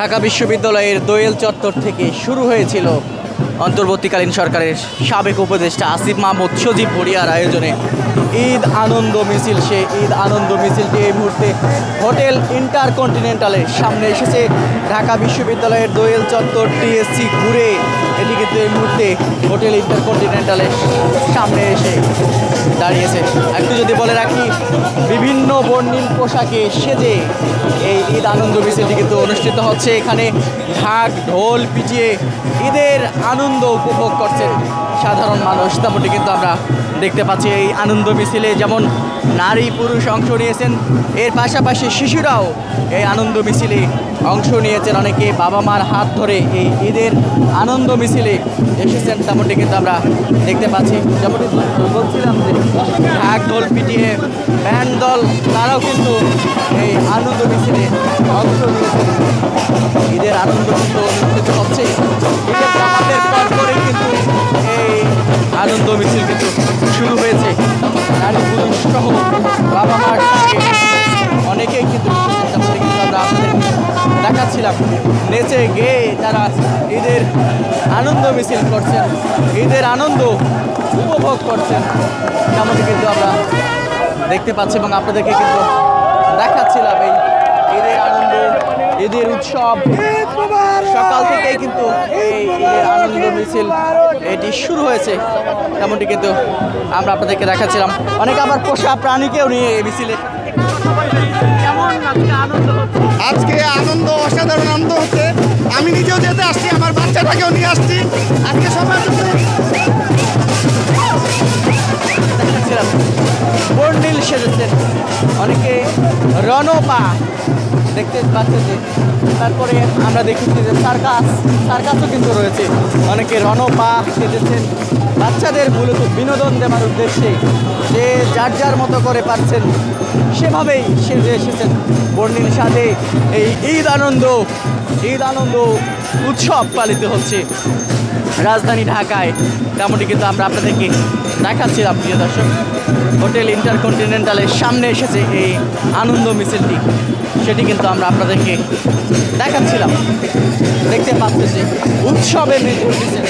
ঢাকা বিশ্ববিদ্যালয়ের দোয়েল চত্বর থেকে শুরু হয়েছিল অন্তর্বর্তীকালীন সরকারের সাবেক উপদেষ্টা আসিফ মাহমুদ সজীব ভুঁইয়ার আয়োজনে ঈদ আনন্দ মিছিল। সে ঈদ আনন্দ মিছিলটি এই মুহূর্তে হোটেল ইন্টারকন্টিনেন্টালের সামনে এসেছে। ঢাকা বিশ্ববিদ্যালয়ের দোয়েল চত্বর টিএসসি ঘুরে এটি কিন্তু এই মুহূর্তে হোটেল ইন্টারকন্টিনেন্টালের সামনে এসে দাঁড়িয়েছে। একটু যদি বলে রাখি, বিভিন্ন বর্ণিল পোশাকে সেজে এই ঈদ আনন্দ মিছিলটি কিন্তু অনুষ্ঠিত হচ্ছে। এখানে ঢাক ঢোল পিটিয়ে ঈদের আনন্দ উপভোগ করছেন সাধারণ মানুষ। তেমনটি কিন্তু আমরা দেখতে পাচ্ছি এই আনন্দ মিছিলে যেমন নারী পুরুষ অংশ নিয়েছেন, এর পাশাপাশি শিশুরাও এই আনন্দ মিছিলে অংশ নিয়েছেন। অনেকে বাবা মার হাত ধরে এই ঈদের আনন্দ মিছিলে এসেছেন, তেমনটি কিন্তু আমরা দেখতে পাচ্ছি। যেমনটি বলছিলাম যে ঢাক ঢোল পিটিয়ে ব্যান্ড দল তারাও কিন্তু এই আনন্দ মিছিলে অংশ নিয়েছেন। ঈদের আনন্দ কিন্তু অনুষ্ঠিত হচ্ছে। ঈদের নামাজের পর করে কিন্তু এই আনন্দ মিছিল কিন্তু শুরু হয়েছে। নারী পুরুষ সহ বাবা মার সঙ্গে অনেকেই কিন্তু এসেছেন। কিন্তু আমরা আপনাদের দেখাচ্ছিলাম নেচে গেয়ে তারা ঈদের আনন্দ মিছিল করছেন, ঈদের আনন্দ উপভোগ করছেন, তেমনটি কিন্তু আমরা দেখতে পাচ্ছি এবং আপনাদেরকে কিন্তু দেখাচ্ছিলাম এই ঈদের আনন্দ, ঈদের উৎসব। সকাল থেকেই কিন্তু এই ঈদের আনন্দ মিছিল এটি শুরু হয়েছে, তেমনটি কিন্তু আমরা আপনাদেরকে দেখাচ্ছিলাম। অনেকে আবার পোষা প্রাণীকেও নিয়ে এই মিছিলে। আজকে আনন্দ, অসাধারণ আনন্দ হচ্ছে। আমি নিজেও যেতে আসছি, আমার বাচ্চাটাকেও নিয়ে আসছি আজকে সবাই দেখাচ্ছিলাম বর্ণিল সেজেছেন, অনেকে রণপা দেখতে পাচ্ছেন যে। তারপরে আমরা দেখেছি যে সার্কাসও কিন্তু রয়েছে। অনেকে রণপা সেজেছেন বাচ্চাদের মূলত বিনোদন দেওয়ার উদ্দেশ্যে, যে যার যার মতো করে পাচ্ছেন সেভাবেই সেজে এসেছেন বর্ণিল সাজে। এই ঈদ আনন্দ উৎসব পালিত হচ্ছে রাজধানী ঢাকায়, তেমনটি কিন্তু আমরা আপনাদেরকে দেখাচ্ছিলাম। প্রিয় দর্শক, হোটেল ইন্টারকন্টিনেন্টালের সামনে এসেছে এই আনন্দ মিছিলটি, সেটি কিন্তু আমরা আপনাদেরকে দেখাচ্ছিলাম। দেখতে পাচ্ছি যে উৎসবে মেতে উঠেছে।